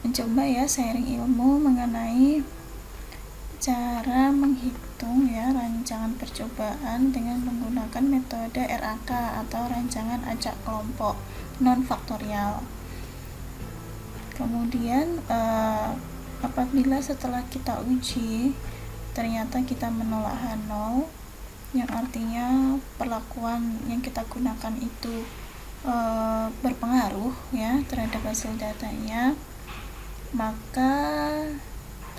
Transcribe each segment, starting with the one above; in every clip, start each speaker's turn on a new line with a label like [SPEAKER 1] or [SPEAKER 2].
[SPEAKER 1] mencoba ya sharing ilmu mengenai cara menghitung ya rancangan percobaan dengan menggunakan metode RAK atau rancangan acak kelompok non faktorial. Kemudian apabila setelah kita uji ternyata kita menolak H0, yang artinya perlakuan yang kita gunakan itu berpengaruh ya terhadap hasil datanya, maka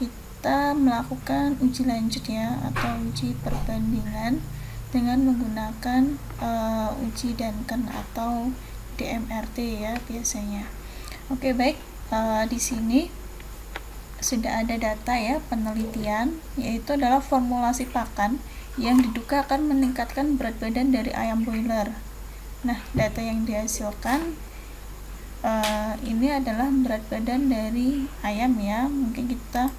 [SPEAKER 1] kita melakukan uji lanjut ya atau uji perbandingan dengan menggunakan uji Duncan atau DMRT ya biasanya. Oke, baik, di sini sudah ada data ya penelitian, yaitu adalah formulasi pakan yang diduga akan meningkatkan berat badan dari ayam broiler. Nah, data yang dihasilkan ini adalah berat badan dari ayam ya. Mungkin kita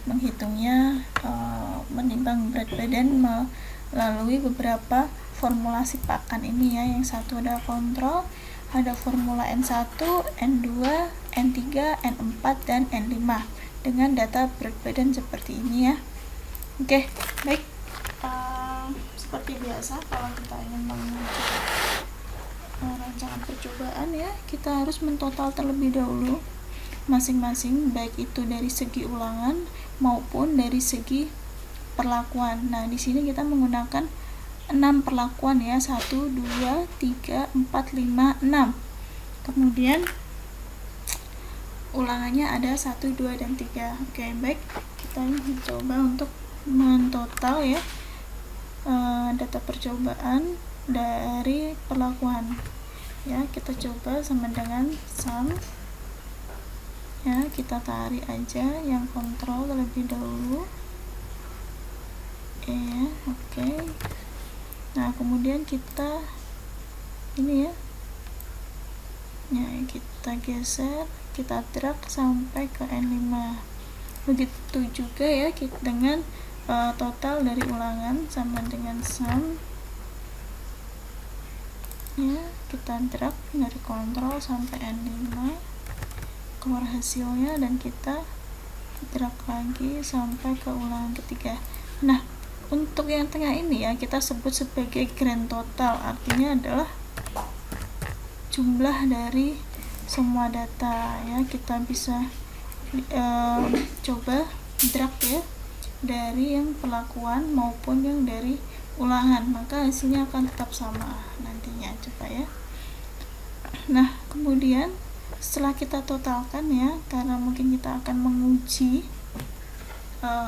[SPEAKER 1] menghitungnya menimbang berat badan melalui beberapa formulasi pakan ini ya. Yang satu ada kontrol, ada formula N1, N2, N3, N4, dan N5 dengan data berat badan seperti ini ya. Oke, baik. Seperti biasa kalau kita ingin menguji rancangan percobaan ya, kita harus mentotal terlebih dahulu masing-masing, baik itu dari segi ulangan maupun dari segi perlakuan. Nah, di sini kita menggunakan 6 perlakuan ya, 1, 2, 3, 4, 5, 6. Kemudian ulangannya ada 1, 2, dan 3. Oke, baik, kita mencoba untuk mentotal ya data percobaan dari perlakuan ya. Kita coba sama dengan sum ya, kita tarik aja yang kontrol terlebih dahulu ya. Oke. Nah, kemudian kita ini ya kita geser, kita drag sampai ke N5. Begitu juga ya dengan total dari ulangan sama dengan sum ya, kita drag dari kontrol sampai N5, keluar hasilnya, dan kita drag lagi sampai ke ulangan ketiga. Nah, untuk yang tengah ini ya kita sebut sebagai grand total, artinya adalah jumlah dari semua data ya. Kita bisa coba drag ya dari yang perlakuan maupun yang dari ulangan, maka hasilnya akan tetap sama nantinya. Coba ya. Nah, kemudian setelah kita totalkan ya, karena mungkin kita akan menguji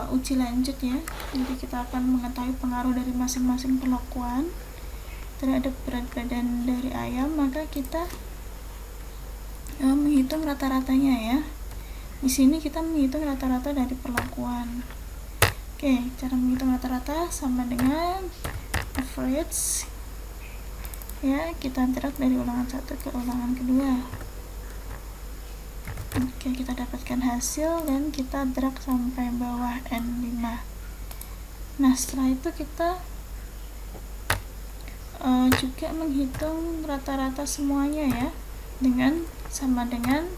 [SPEAKER 1] uji lanjut ya, jadi kita akan mengetahui pengaruh dari masing-masing perlakuan terhadap berat badan dari ayam, maka kita menghitung rata-ratanya ya. Di sini kita menghitung rata-rata dari perlakuan. Oke, cara menghitung rata-rata sama dengan average ya, kita drag dari ulangan 1 ke ulangan kedua. Oke, kita dapatkan hasil dan kita drag sampai bawah N5. Nah, setelah itu kita juga menghitung rata-rata semuanya ya, dengan sama dengan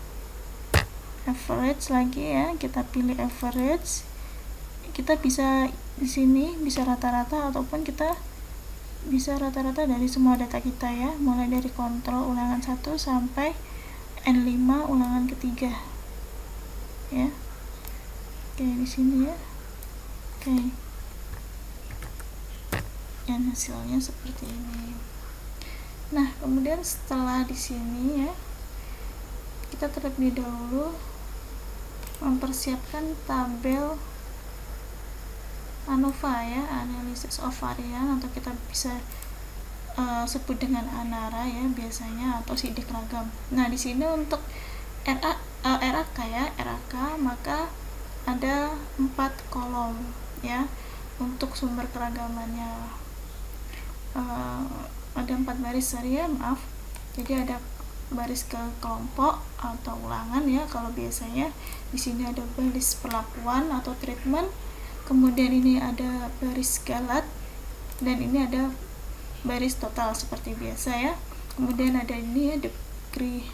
[SPEAKER 1] average lagi ya. Kita pilih average, kita bisa di sini bisa rata-rata ataupun kita bisa rata-rata dari semua data kita ya, mulai dari kontrol ulangan 1 sampai N5 ulangan ketiga ya. Oke, di sini ya. Oke, dan hasilnya seperti ini. Nah, kemudian setelah di sini ya, kita terlebih dahulu mempersiapkan tabel ANOVA ya, analysis of variance, atau kita bisa sebut dengan ANARA ya biasanya, atau sidik ragam. Nah, di sini untuk RAK ya, RAK maka ada 4 kolom ya untuk sumber keragamannya. Ada 4 baris, sorry ya, maaf. Jadi ada baris ke kelompok atau ulangan ya. Kalau biasanya di sini ada baris perlakuan atau treatment. Kemudian ini ada baris galat dan ini ada baris total seperti biasa ya. Kemudian ada ini ya degree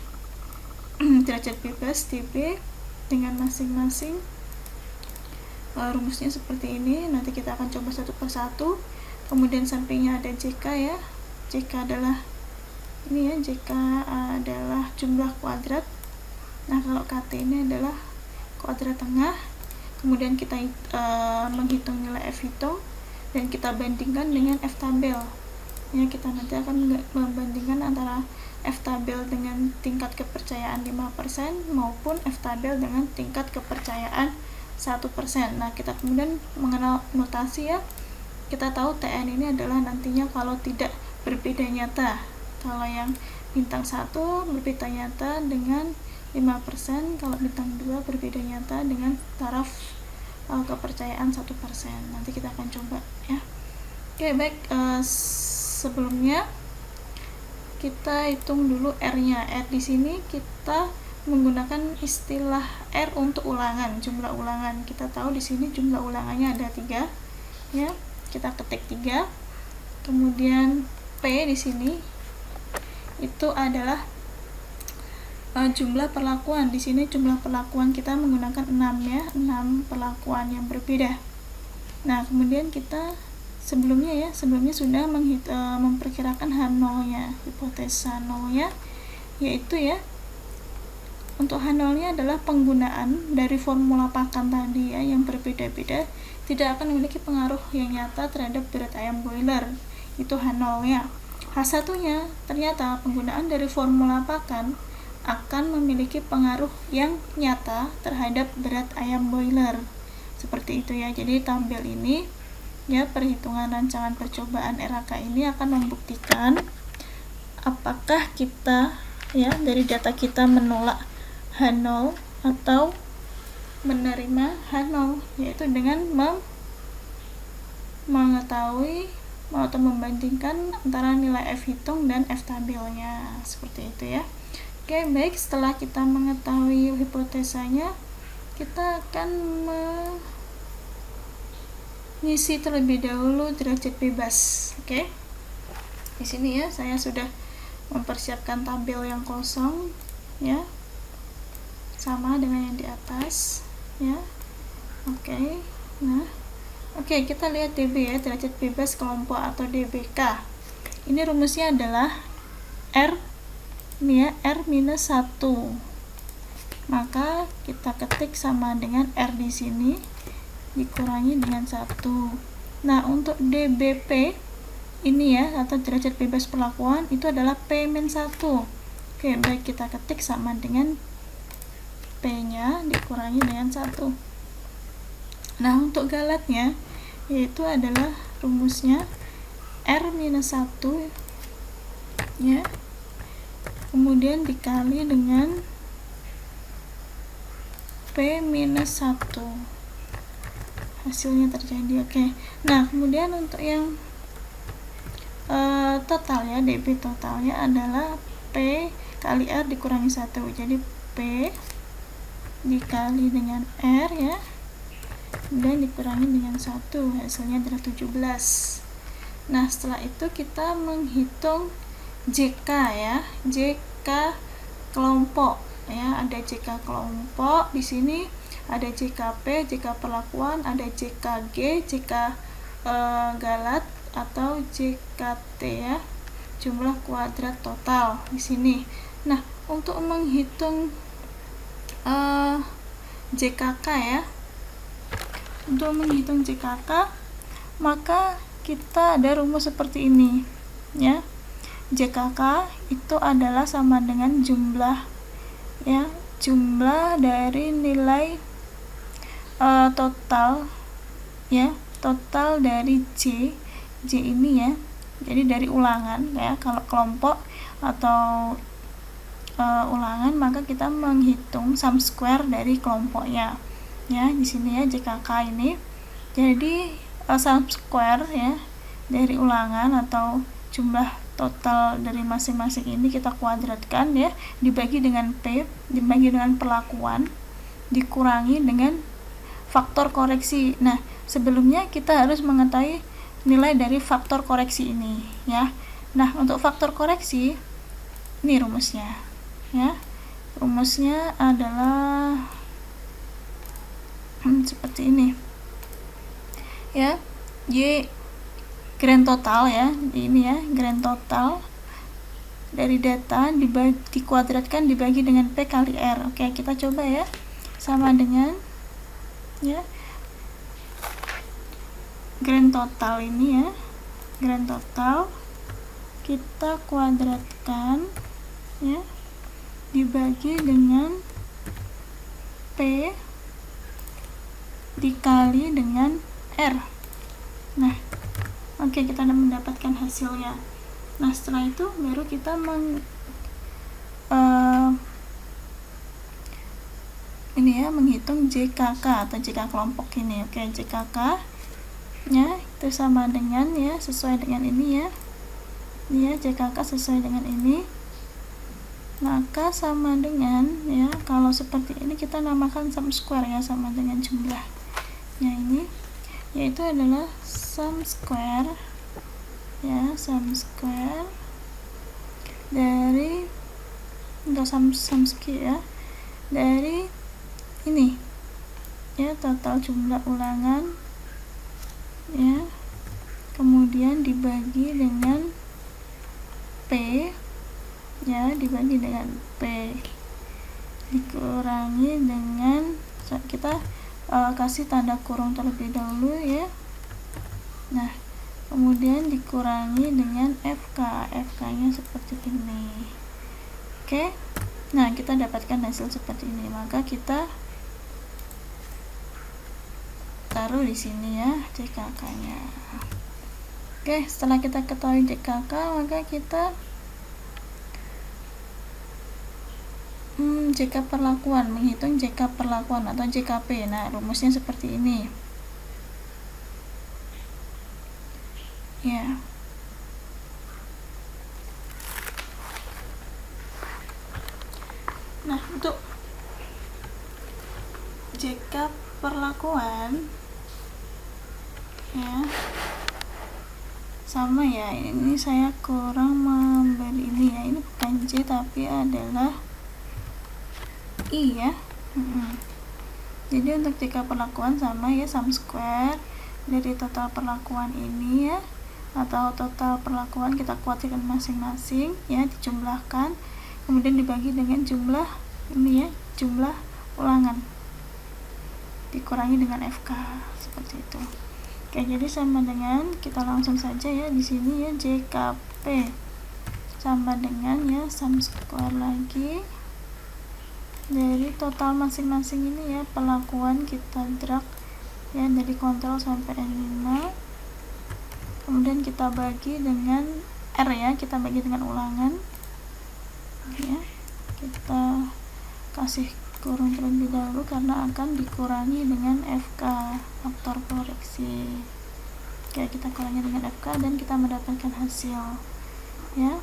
[SPEAKER 1] derajat bebas dB dengan masing-masing rumusnya seperti ini. Nanti kita akan coba satu persatu. Kemudian sampingnya ada JK ya. JK adalah ini ya, JK adalah jumlah kuadrat. Nah, kalau KT ini adalah kuadrat tengah. Kemudian kita menghitung nilai F hitung dan kita bandingkan dengan F tabel. Ya, kita nanti akan membandingkan antara F tabel dengan tingkat kepercayaan 5% maupun F tabel dengan tingkat kepercayaan 1%. Nah, kita kemudian mengenal notasi ya. Kita tahu TN ini adalah nantinya kalau tidak berbeda nyata. Kalau yang bintang 1 berbeda nyata dengan 5%, kalau bintang 2 berbeda nyata dengan taraf kepercayaan 1%. Nanti kita akan coba ya. Oke, baik, sebelumnya kita hitung dulu R-nya. R di sini kita menggunakan istilah R untuk ulangan, jumlah ulangan. Kita tahu di sini jumlah ulangannya ada 3 ya. Kita ketik 3. Kemudian P di sini itu adalah jumlah perlakuan. Di sini jumlah perlakuan kita menggunakan 6 ya, 6 perlakuan yang berbeda. Nah, kemudian kita sebelumnya sudah memperkirakan H0-nya, hipotesa 0-nya, yaitu ya, untuk H0-nya adalah penggunaan dari formula pakan tadi ya, yang berbeda-beda tidak akan memiliki pengaruh yang nyata terhadap berat ayam boiler. Itu H0-nya. H1-nya ternyata penggunaan dari formula pakan akan memiliki pengaruh yang nyata terhadap berat ayam boiler. Seperti itu ya. Jadi tabel ini ya, perhitungan rancangan percobaan RHK ini akan membuktikan apakah kita ya dari data kita menolak H0 atau menerima H0, yaitu dengan mengetahui atau membandingkan antara nilai F hitung dan F tabelnya. Seperti itu ya. Oke, baik, setelah kita mengetahui hipotesanya, kita akan mengisi terlebih dahulu derajat bebas. Oke. Di sini ya, saya sudah mempersiapkan tabel yang kosong ya. Sama dengan yang di atas ya. Oke. Nah, oke, kita lihat DB ya, derajat bebas kelompok atau DBK. Ini rumusnya adalah R ini ya, R-1. Maka kita ketik sama dengan R di sini dikurangi dengan 1. Nah, untuk DBP ini ya, atau derajat bebas perlakuan, itu adalah P-1. Oke, baik, kita ketik sama dengan P-nya dikurangi dengan 1. Nah, untuk galatnya yaitu adalah rumusnya R-1 ya, kemudian dikali dengan P-1, hasilnya terjadi. Oke. Nah, kemudian untuk yang total ya, DB totalnya adalah P kali R dikurangi 1. Jadi P dikali dengan R ya, dan dikurangi dengan 1, hasilnya adalah 17. Nah, setelah itu kita menghitung JK ya, JK kelompok ya, ada JK kelompok di sini, ada JKP, JK perlakuan, ada JKG, JK galat atau JKT ya, jumlah kuadrat total di sini. Nah, untuk menghitung JKK ya, untuk menghitung JKK maka kita ada rumus seperti ini ya. JKK itu adalah sama dengan jumlah ya, jumlah dari nilai total ya, total dari J ini ya. Jadi dari ulangan ya, kalau kelompok atau ulangan maka kita menghitung sum square dari kelompoknya ya. Di sini ya JKK ini. Jadi sum square ya dari ulangan atau jumlah total dari masing-masing ini kita kuadratkan ya, dibagi dengan P, dibagi dengan perlakuan, dikurangi dengan faktor koreksi. Nah, sebelumnya kita harus mengetahui nilai dari faktor koreksi ini ya. Nah, untuk faktor koreksi ini rumusnya ya. Rumusnya adalah seperti ini ya. Y grand total ya, ini ya, grand total dari data dikuadratkan dibagi dengan P kali R. Oke, kita coba ya. Sama dengan ya, grand total ini ya, grand total kita kuadratkan ya, dibagi dengan P dikali dengan R. Nah, oke, kita akan mendapatkan hasilnya. Nah, setelah itu baru kita menghitung JKK atau JK kelompok ini. Oke, JKK nya itu sama dengan ya, sesuai dengan ini ya. Ini ya, JKK sesuai dengan ini. Maka sama dengan ya, kalau seperti ini kita namakan sum square ya, sama dengan jumlahnya ini, yaitu adalah sum square ya, sum square dari sum square ya, dari ini ya, total jumlah ulangan ya, kemudian dibagi dengan P ya, dibagi dengan P dikurangi dengan, kita kasih tanda kurung terlebih dahulu ya. Nah, kemudian dikurangi dengan FK nya seperti ini. Oke, nah kita dapatkan hasil seperti ini. Maka kita taruh di sini ya, JKK nya. Oke, setelah kita ketahui JKK, maka kita JK perlakuan, menghitung JK perlakuan atau JKP. Nah, rumusnya seperti ini ya. Nah, untuk JK perlakuan ya, sama ya, ini saya kurang memberi ini ya, ini bukan J tapi adalah I ya. Jadi untuk JK perlakuan sama ya, sum square dari total perlakuan ini ya, atau total perlakuan kita kuadratkan masing-masing ya, dijumlahkan kemudian dibagi dengan jumlah ini ya, jumlah ulangan dikurangi dengan FK seperti itu. Oke, jadi sama dengan, kita langsung saja ya di sini ya, JKP sama dengan ya, sum square lagi dari total masing-masing ini ya, perlakuan kita drag ya dari kontrol sampai N5, kemudian kita bagi dengan R ya, kita bagi dengan ulangan ya, kita kasih kurung terlebih dahulu karena akan dikurangi dengan FK, faktor koreksi. Oke, kita kurangi dengan FK dan kita mendapatkan hasil ya.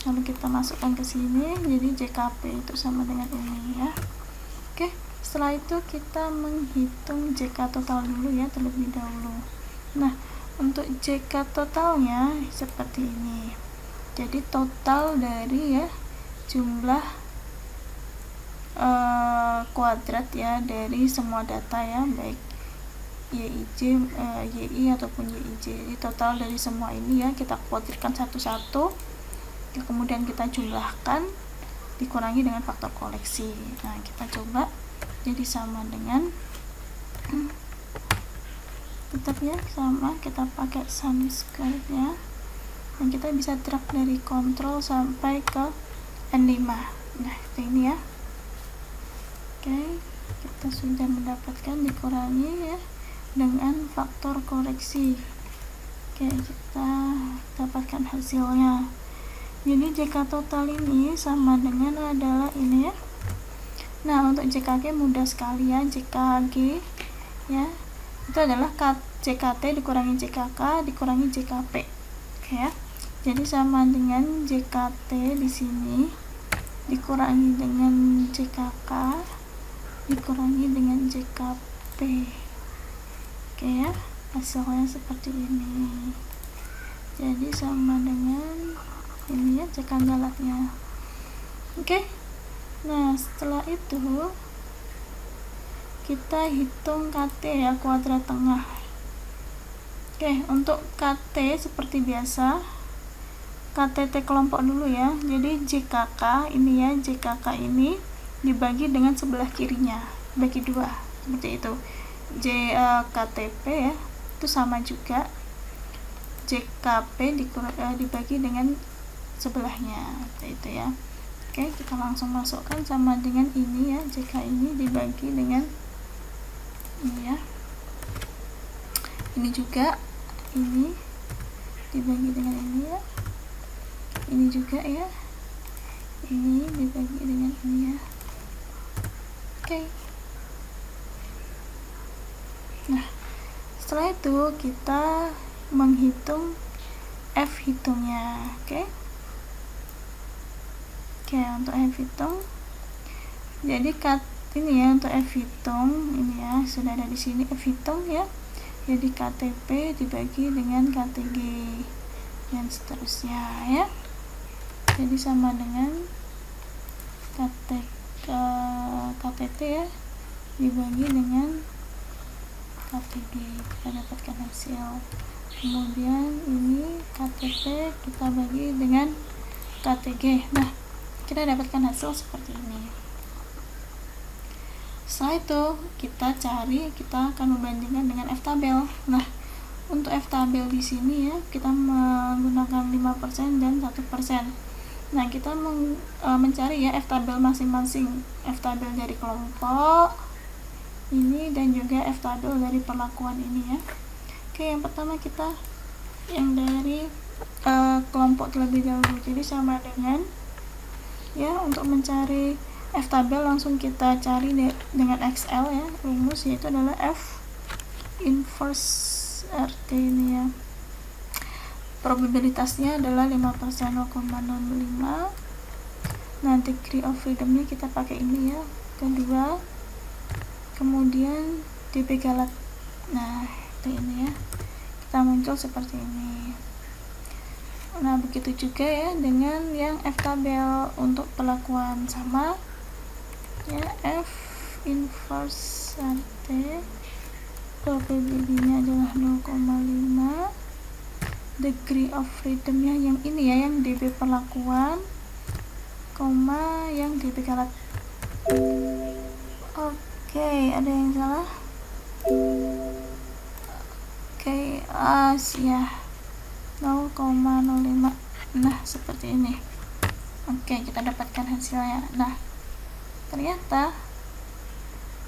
[SPEAKER 1] Lalu kita masukkan ke sini, jadi JKP itu sama dengan ini ya. Oke, setelah itu kita menghitung JK total dulu ya, terlebih dahulu. Nah, untuk JK totalnya seperti ini. Jadi total dari ya, jumlah kuadrat ya dari semua data ya, baik YI ataupun YIJ. Jadi total dari semua ini ya, kita kuadratkan satu-satu, kemudian kita jumlahkan dikurangi dengan faktor koleksi. Nah, kita coba, jadi sama dengan tetap ya, sama, kita pakai sum square nya dan kita bisa drag dari kontrol sampai ke N5. Nah, itu ini ya. Oke, kita sudah mendapatkan dikurangi ya dengan faktor koreksi. Oke, kita dapatkan hasilnya. Jadi JK total ini sama dengan adalah ini ya. Nah, untuk JKG mudah sekali ya, JKG ya, itu adalah JKT dikurangi JKK dikurangi JKP. Oke ya. Jadi sama dengan JKT di sini dikurangi dengan JKK dikurangi dengan JKP. Oke ya, hasilnya seperti ini. Jadi sama dengan ini ya, JK galatnya. Oke, Nah, setelah itu kita hitung KT ya, kuadrat tengah. Oke, untuk KT seperti biasa, KTT kelompok dulu ya. Jadi JKK ini ya, JKK ini dibagi dengan sebelah kirinya, bagi 2, seperti itu. KTP ya, itu sama juga. JKP dibagi dengan sebelahnya, seperti itu ya. Oke, kita langsung masukkan sama dengan ini ya, JK ini dibagi dengan ini ya. Ini juga, ini dibagi dengan ini ya. Ini juga ya, ini dibagi dengan ini ya. Oke. Nah, setelah itu kita menghitung F hitungnya. Oke, untuk F hitung, jadi ini ya, untuk F hitung ini ya, sudah ada di sini F hitung ya. Jadi KTP dibagi dengan KTG dan seterusnya ya. Jadi sama dengan KTT ya dibagi dengan KTG, kita dapatkan hasil. Kemudian ini KTP kita bagi dengan KTG. Nah, kita dapatkan hasil seperti ini. Setelah itu kita akan membandingkan dengan F tabel. Nah, untuk F tabel di sini ya, kita menggunakan 5% dan 1%. Nah, kita mencari ya F tabel masing-masing, F tabel dari kelompok ini dan juga F tabel dari perlakuan ini ya. Oke, yang pertama kita yang dari kelompok terlebih dahulu. Jadi sama dengan ya, untuk mencari F tabel langsung kita cari dengan Excel ya, rumus yaitu adalah F inverse RT ini ya. Probabilitasnya adalah 5%, 0,05. Nah, degree of freedom-nya kita pakai ini ya, kedua. Kemudian DB galat. Nah, itu ini ya. Kita muncul seperti ini. Nah, begitu juga ya dengan yang F tabel, untuk perlakuan sama ya, F inverse RT probability-nya adalah 0,5. Degree of freedom-nya yang ini ya, yang DB perlakuan, koma yang DB galat. Oke, ada yang salah? Oke, ya 0,05. Nah, seperti ini. Oke, kita dapatkan hasilnya. Nah, ternyata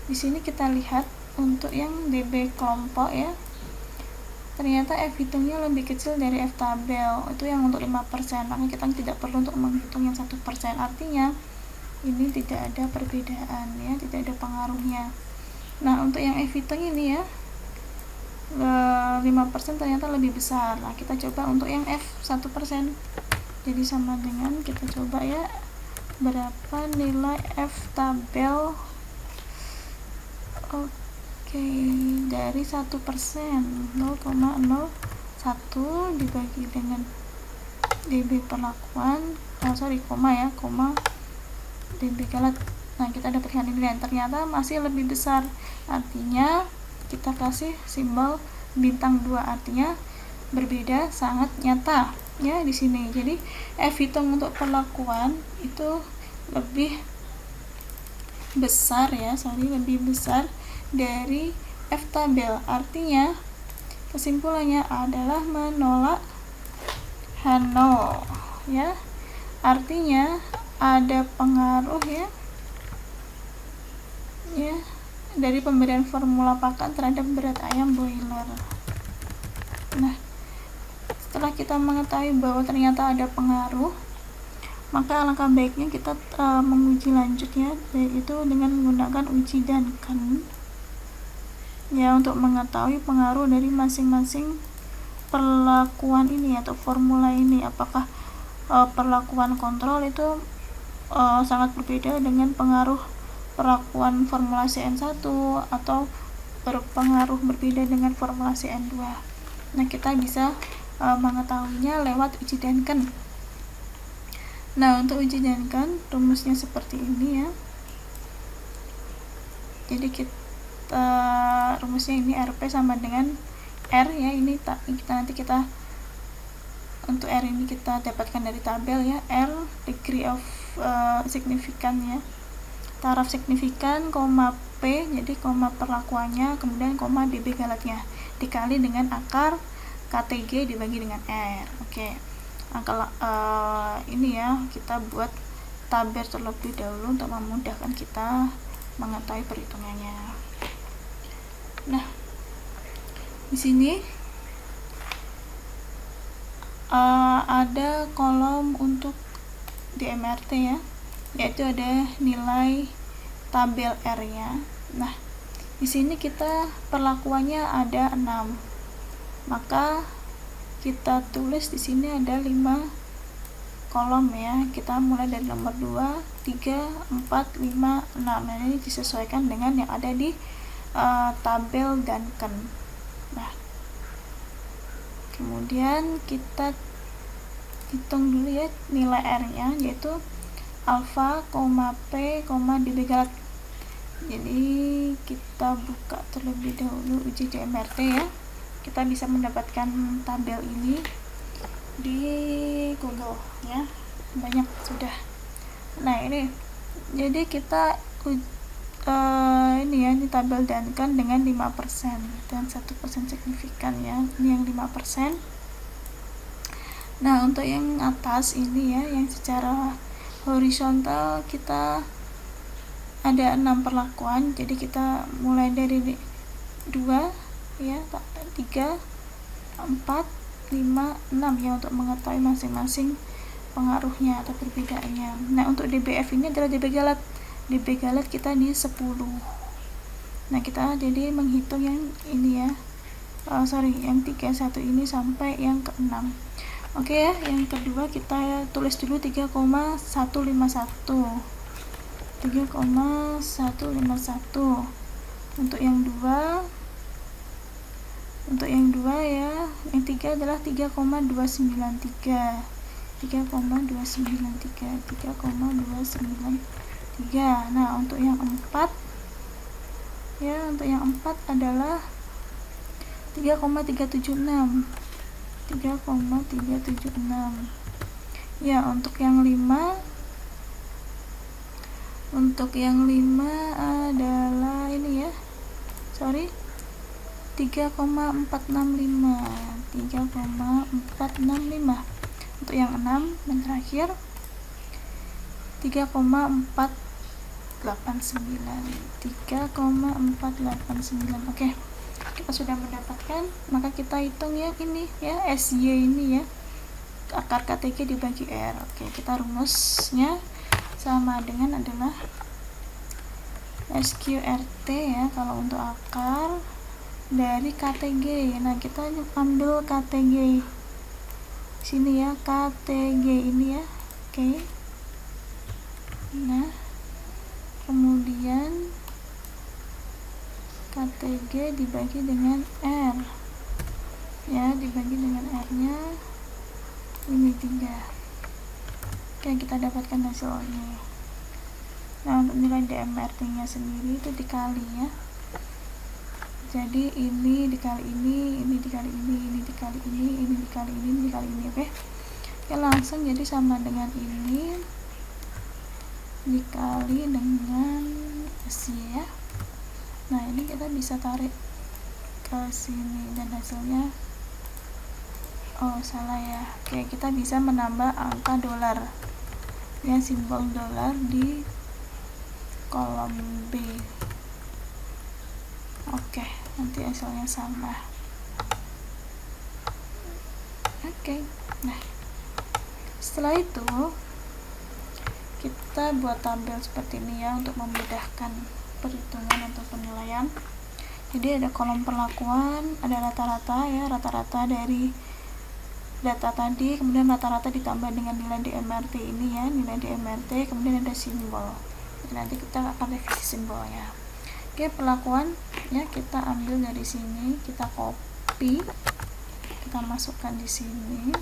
[SPEAKER 1] di sini kita lihat untuk yang DB kelompok ya, ternyata F hitungnya lebih kecil dari F tabel, itu yang untuk 5%, maka kita tidak perlu untuk menghitung yang 1%. Artinya ini tidak ada perbedaan ya, tidak ada pengaruhnya. Nah, untuk yang F hitung ini ya, 5% ternyata lebih besar. Nah, kita coba untuk yang F 1%. Jadi sama dengan, kita coba ya, berapa nilai F tabel. Oke, dari 1%, 0,01 dibagi dengan DB perlakuan, koma ya, koma DB galat. Nah, kita dapatkan ini dan ternyata masih lebih besar. Artinya kita kasih simbol bintang 2, artinya berbeda sangat nyata ya di sini. Jadi F hitung untuk perlakuan itu lebih besar ya, lebih besar dari F tabel. Artinya kesimpulannya adalah menolak H0 ya. Artinya ada pengaruh ya dari pemberian formula pakan terhadap berat ayam boiler. Nah, setelah kita mengetahui bahwa ternyata ada pengaruh, maka alangkah baiknya kita menguji lanjut ya, yaitu dengan menggunakan uji Duncan ya, untuk mengetahui pengaruh dari masing-masing perlakuan ini atau formula ini. Apakah perlakuan kontrol itu sangat berbeda dengan pengaruh perlakuan formulasi N1 atau berpengaruh berbeda dengan formulasi N2. Nah, kita bisa mengetahuinya lewat uji Duncan. Nah, untuk uji jadikan rumusnya seperti ini ya. Jadi kita rumusnya ini RP sama dengan R ya. Ini nanti kita untuk R ini kita dapatkan dari tabel ya. R degree of significant ya. Taraf signifikan, koma P, jadi koma perlakuannya, kemudian koma dB galatnya dikali dengan akar KTG dibagi dengan R. Oke. Angka ini ya, kita buat tabel terlebih dahulu untuk memudahkan kita mengetahui perhitungannya. Nah, di sini ada kolom untuk DMRT ya, yaitu ada nilai tabel R-nya. Nah, di sini kita perlakuannya ada 6. Maka kita tulis di sini ada 5 kolom ya. Kita mulai dari nomor 2, 3, 4, 5, 6. Nah, ini disesuaikan dengan yang ada di tabel Duncan. Nah, kemudian kita hitung dulu ya nilai R-nya, yaitu alfa, P, dB galat. Jadi kita buka terlebih dahulu uji DMRT ya. Kita bisa mendapatkan tabel ini di Google ya, banyak sudah. Nah, ini jadi kita ini ya, ini tabel Duncan dengan 5% dan 1% signifikan ya. Ini yang 5%. Nah, untuk yang atas ini ya, yang secara horizontal kita ada 6 perlakuan. Jadi kita mulai dari 2 ya, 3, 4, 5, 6 ya, untuk mengetahui masing-masing pengaruhnya atau perbedaannya. Nah, untuk DBF ini adalah DB galat. DB galat kita di 10. Nah, kita jadi menghitung yang ini ya, yang 31 ini sampai yang ke-6. Oke ya, yang kedua kita tulis dulu 3,151. 3,151. Untuk yang 2 ya, yang 3 adalah 3,293. 3,293. Nah, untuk yang 4 ya, untuk yang 4 adalah 3,376. 3,376. Ya, untuk yang 5 adalah ini ya. 3,465. 3,465. Untuk yang 6 dan terakhir 3,489. 3,489. Oke. Kita sudah mendapatkan, maka kita hitung ya ini ya, SY ini ya, akar KTG dibagi R. Oke, kita rumusnya sama dengan adalah SQRT ya, kalau untuk akar dari KTG. Nah, kita ambil KTG sini ya, KTG ini ya. Oke. Nah, kemudian KTG dibagi dengan R ya, dibagi dengan R nya ini 3. Oke, kita dapatkan hasilnya. Nah, untuk nilai DMRT nya sendiri itu dikali ya, jadi ini dikali ini dikali ini, ini dikali ini, ini dikali ini, ini dikali ini. Oke, langsung jadi sama dengan ini dikali dengan SY ya. Nah, ini kita bisa tarik ke sini dan hasilnya, oh salah ya. Oke, kita bisa menambah angka dolar ya, simbol dolar di kolom B. Oke, nanti hasilnya sama. Oke, nah setelah itu kita buat tabel seperti ini ya, untuk memudahkan perhitungan atau penilaian. Jadi ada kolom perlakuan, ada rata-rata ya, rata-rata dari data tadi, kemudian rata-rata ditambah dengan nilai DMRT ini ya, nilai DMRT, kemudian ada simbol. Jadi nanti kita akan revisi simbolnya. Oke, perlakuan ya, kita ambil dari sini, kita copy, kita masukkan di sini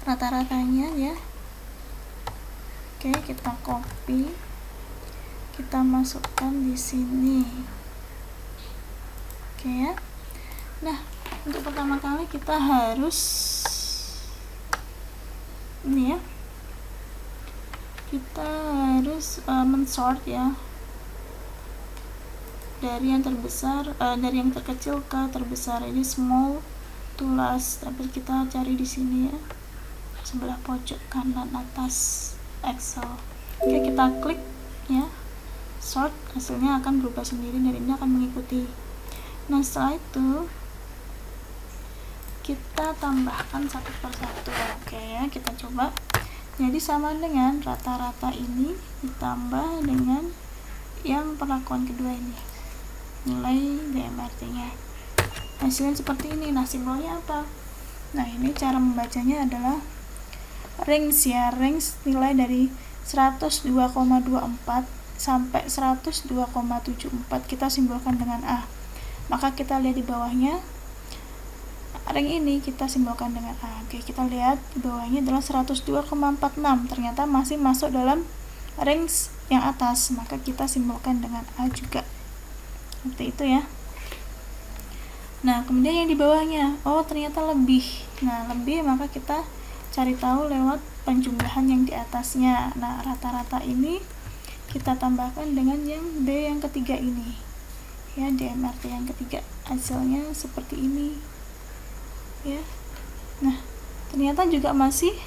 [SPEAKER 1] rata-ratanya ya. Oke, kita copy, kita masukkan di sini. Oke ya. Nah, untuk pertama kali kita harus ini ya, kita harus mensort ya, dari yang terbesar, dari yang terkecil ke terbesar. Ini small to last, tapi kita cari di sini ya, sebelah pojok kanan atas Excel. Oke, kita klik ya, sort, hasilnya akan berubah sendiri dan ini akan mengikuti. Nah, setelah itu kita tambahkan satu persatu. Oke ya, kita coba. Jadi sama dengan rata-rata ini ditambah dengan yang perlakuan kedua ini, nilai DMRT-nya. Hasilnya seperti ini. Nah, simbolnya apa? Nah, ini cara membacanya adalah range ya, range nilai dari 102,24 sampai 102,74 kita simbolkan dengan A. Maka kita lihat di bawahnya, range ini kita simbolkan dengan A. Oke, kita lihat di bawahnya adalah 102,46, ternyata masih masuk dalam range yang atas, maka kita simbolkan dengan A juga. Seperti itu ya. Nah, kemudian yang di bawahnya, oh ternyata lebih. Nah, lebih maka kita cari tahu lewat penjumlahan yang di atasnya. Nah, rata-rata ini kita tambahkan dengan yang D yang ketiga ini. Ya, DMRT yang ketiga. Hasilnya seperti ini. Ya. Nah, ternyata juga masih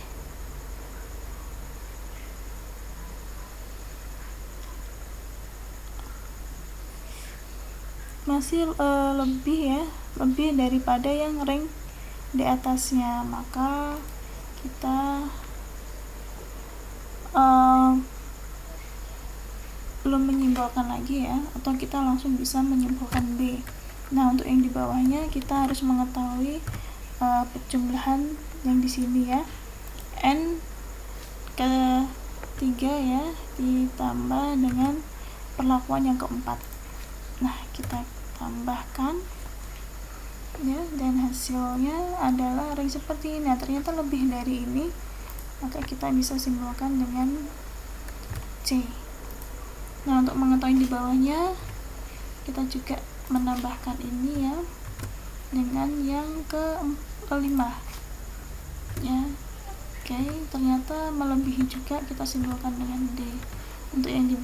[SPEAKER 1] lebih ya, lebih daripada yang rank di atasnya. Maka kita belum menyimpulkan lagi ya, atau kita langsung bisa menyimpulkan B. Nah, untuk yang di bawahnya kita harus mengetahui penjumlahan yang di sini ya, N ketiga ya ditambah dengan perlakuan yang keempat. Nah, kita tambahkan ya, dan hasilnya adalah ring seperti ini. Nah, ternyata lebih dari ini, maka kita bisa simpulkan dengan C. Nah, untuk mengetahui di bawahnya kita juga menambahkan ini ya dengan yang kelima ya. Oke, ternyata melebihi juga, kita simpulkan dengan D. Untuk yang di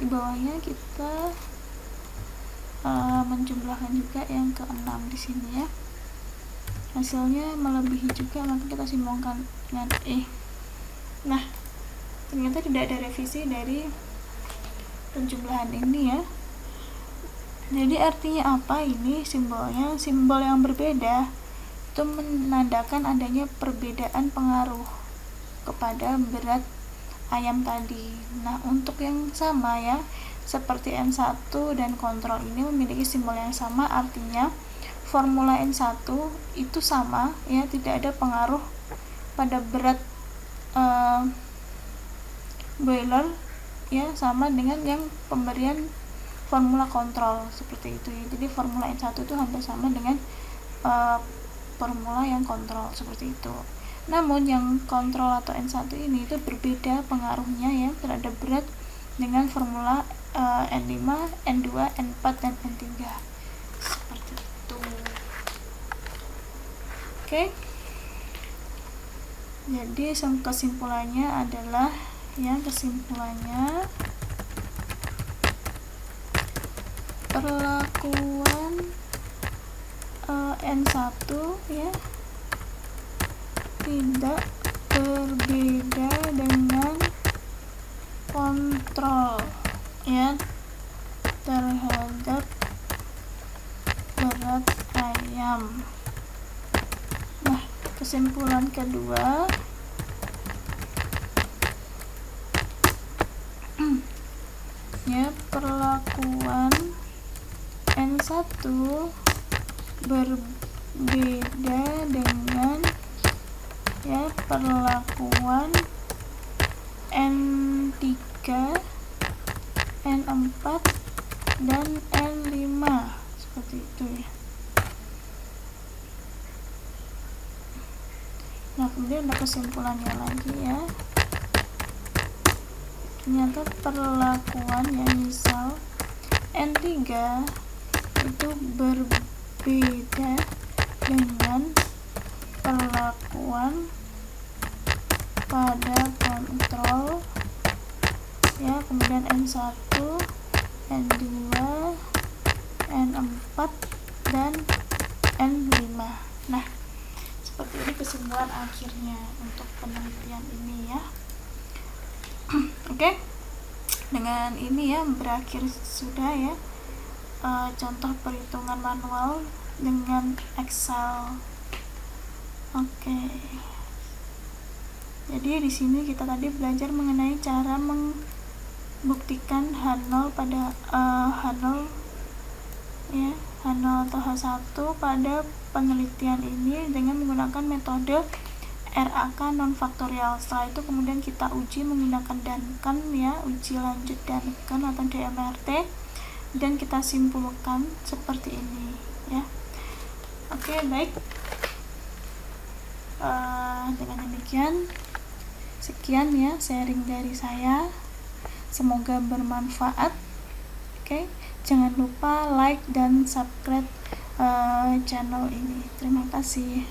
[SPEAKER 1] bawahnya kita menjumlahkan juga yang ke-6 di sini ya. Hasilnya melebihi juga, maka kita simpulkan dengan E. Nah, ternyata tidak ada revisi dari penjumlahan ini ya. Jadi artinya apa ini simbolnya? Simbol yang berbeda itu menandakan adanya perbedaan pengaruh kepada berat ayam tadi. Nah, untuk yang sama ya, seperti N1 dan kontrol ini memiliki simbol yang sama, artinya formula N1 itu sama ya, tidak ada pengaruh pada berat boiler ya, sama dengan yang pemberian formula kontrol seperti itu ya. Jadi formula N1 itu hampir sama dengan formula yang kontrol seperti itu. Namun yang kontrol atau N1 ini itu berbeda pengaruhnya ya terhadap berat dengan formula N5, N2, N4, dan N3 seperti itu. Oke. Jadi kesimpulannya adalah ya, kesimpulannya perlakuan N1 ya tidak berbeda dengan kontrol ya terhadap berat ayam. Nah, kesimpulan kedua ya, perlakuan N1 berbeda dengan ya perlakuan N3, N4, dan N5 seperti itu ya. Nah, kemudian ada kesimpulannya lagi ya. ternyata perlakuan yang misal N3 itu berbeda dengan perlakuan pada kontrol ya, kemudian N1, N2, N4 dan N5. Nah, seperti ini kesimpulan akhirnya untuk penelitian ini ya. Oke, dengan ini ya berakhir sudah ya contoh perhitungan manual dengan Excel. Oke. Jadi di sini kita tadi belajar mengenai cara membuktikan H0 pada H0 ya, H0 atau H1 pada penelitian ini dengan menggunakan metode RAK non faktorial. Setelah itu kemudian kita uji menggunakan Duncan ya, uji lanjut Duncan atau DMRT, dan kita simpulkan seperti ini ya. Oke, baik. Dengan demikian sekian ya sharing dari saya, semoga bermanfaat. Oke, jangan lupa like dan subscribe channel ini. Terima kasih.